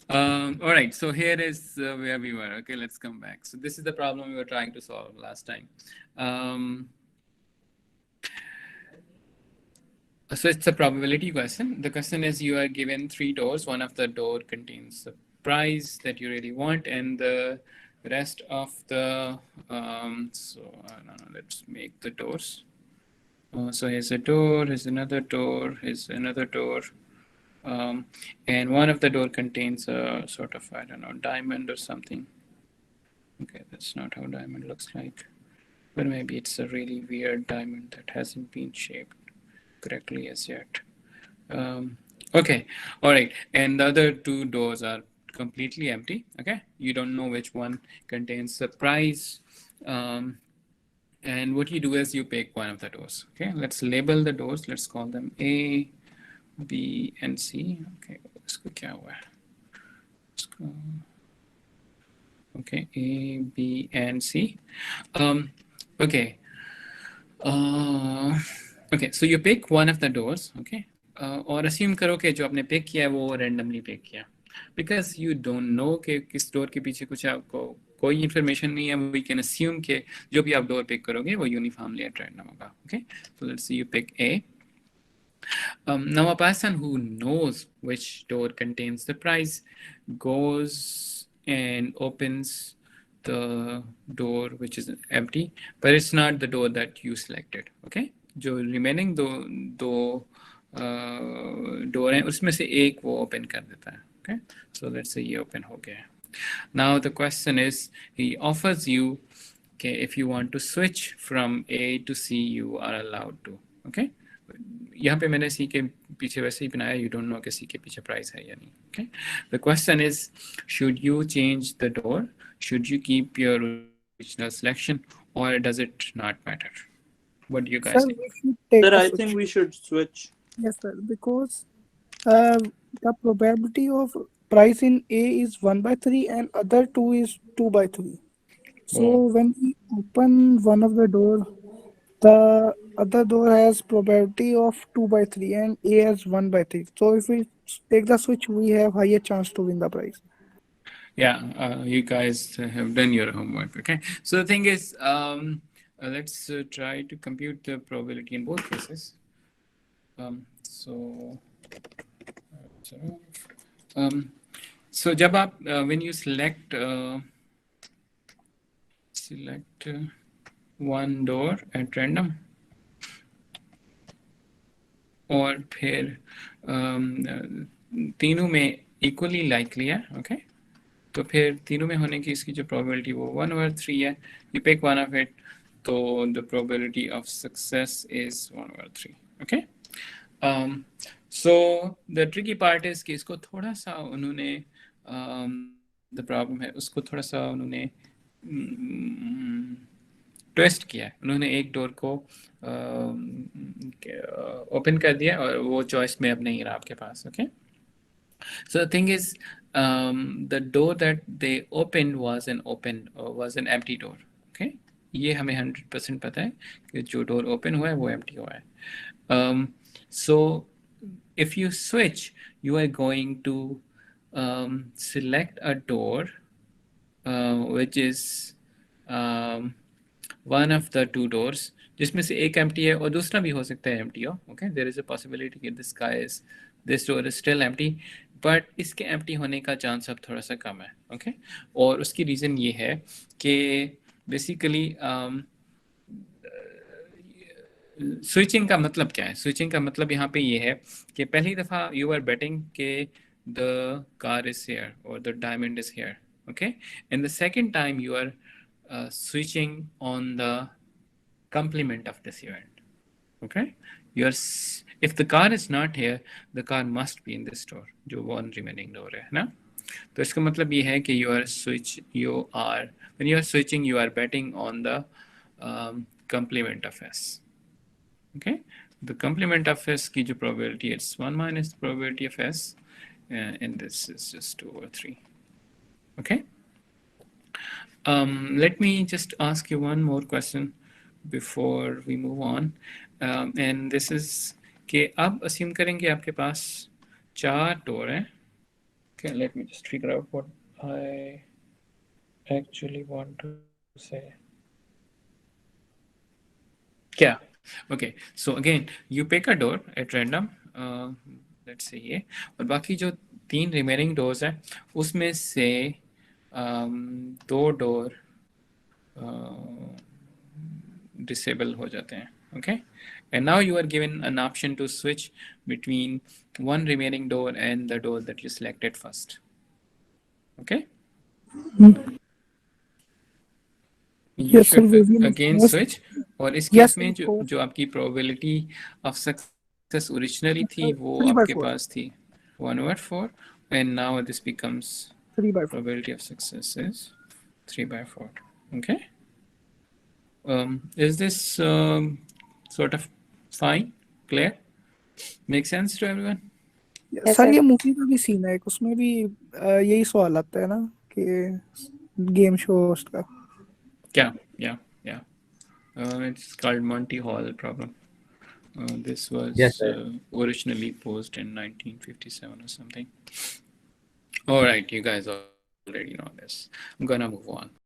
All right, so here is where we were. Okay, let's come back. So this is the problem we were trying to solve last time. Um, so it's a probability question. The question is you are given three doors. One of the door contains the price that you really want, and the rest of the no, no, let's make the doors. So here's a door, here's another door, here's another door. And one of the door contains a sort of, I don't know, diamond or something. Okay, that's not how diamond looks like. But maybe it's a really weird diamond that hasn't been shaped correctly as yet. Um, okay, all right. And the other two doors are completely empty. Okay, you don't know which one contains the price. Um, and what you do is you pick one of the doors. Okay, let's label the doors. Let's call them A, B, and C. Okay, इसको क्या हुआ है? Okay, A, B, and C. Okay. Okay, so you pick one of the doors, okay? और assume करो कि जो आपने pick किया है वो randomly pick किया, because you don't know कि किस door के पीछे कुछ आपको कोई information नहीं है. We can assume कि जो भी आप door pick करोगे वो uniformly at random होगा. Okay, so let's see, you pick A. Now a person who knows which door contains the prize goes and opens the door which is empty, but it's not the door that you selected. Okay, जो remaining दो door हैं उसमें से एक वो open कर देता है. Okay, so let's say ये open हो गया. Now the question is, he offers you, okay, if you want to switch from A to C, you are allowed to. Okay, यहाँ पे मैंने सी के पीछे वैसे ही बनाया, you don't know कि सी के पीछे प्राइस है या नहीं. Okay, the question is, should you change the door, should you keep your original selection, or does it not matter? What do you guys Sir, think? we should take Sir, a I switch. think we should switch. Yes, sir, because uh, the probability of price in A is 1 by 3 and other two is 2 by 3. So Oh. when we open one of the door, the other door has probability of 2 by 3 and A has 1 by 3. So if we take the switch, we have higher chance to win the prize. Yeah, you guys have done your homework. Okay, so the thing is, let's try to compute the probability in both cases. So जब आप when you select one door at random, और फिर तीनों में equally likely है. Okay, तो फिर तीनों में होने की इसकी जो probability वो 1/3 है. You pick one of it, तो the probability of success is 1/3. Okay. So the tricky part is कि इसको थोड़ा सा उन्होंने the problem है उसको थोड़ा सा उन्होंने ट्विस्ट किया है. उन्होंने एक डोर को ओपन कर दिया और वो चॉइस में अब नहीं रहा आपके पास. Okay, so the thing is, the door that they opened was an empty door. Okay, ये हमें 100% पता है कि जो डोर ओपन हुआ है वो empty हुआ है. So if you switch, you are going to select a door which is one of the two doors, जिसमें से एक empty है और दूसरा भी हो सकता है empty हो. Okay, there is a possibility that this door is still empty, but इसके empty होने का chance अब थोड़ा सा कम है. Okay, और उसकी reason ये है कि basically स्विचिंग का मतलब क्या है? स्विचिंग का मतलब यहाँ पे ये है कि पहली दफ़ा यू आर बेटिंग के द कार इज हेयर और the diamond is here. Okay, and the second time you are switching on the complement of this event. Okay, if the car is not here, the car must be in this door, जो one remaining door है ना. तो इसका मतलब ये है कि when you are switching, you are betting on the complement of S. Okay, the complement of S की जो probability, it's 1 minus the probability of S, and this is just 2/3. Okay, let me just ask you one more question before we move on, and this is कि अब assume करेंगे आपके पास 4 door हैं. Okay, let me just figure out what I actually want to say. Yeah. Okay. So again, you pick a door at random. Let's say ये और बाकी जो 3 remaining doors है उसमें से 2 door disable हो जाते हैं. Okay. And now you are given an option to switch between one remaining door and the door that you selected first. Okay. You Yes, sir. should We will again first. switch. और इस Yes, case sir. में जो आपकी probability of success originally थी वो 3 by आपके 4. पास थी 1/4 and now this becomes 3 by 4. probability of success is 3/4. Okay. Is this sort of fine, clear, make sense to everyone? Yes, sir sir. ये movie का भी सीन है, उसमें भी यही सवाल आता है ना कि गेम शो होस्ट का. Yeah. It's called Monty Hall problem. This was Yes, sir. originally posed in 1957 or something. All right, you guys already know this. I'm gonna move on.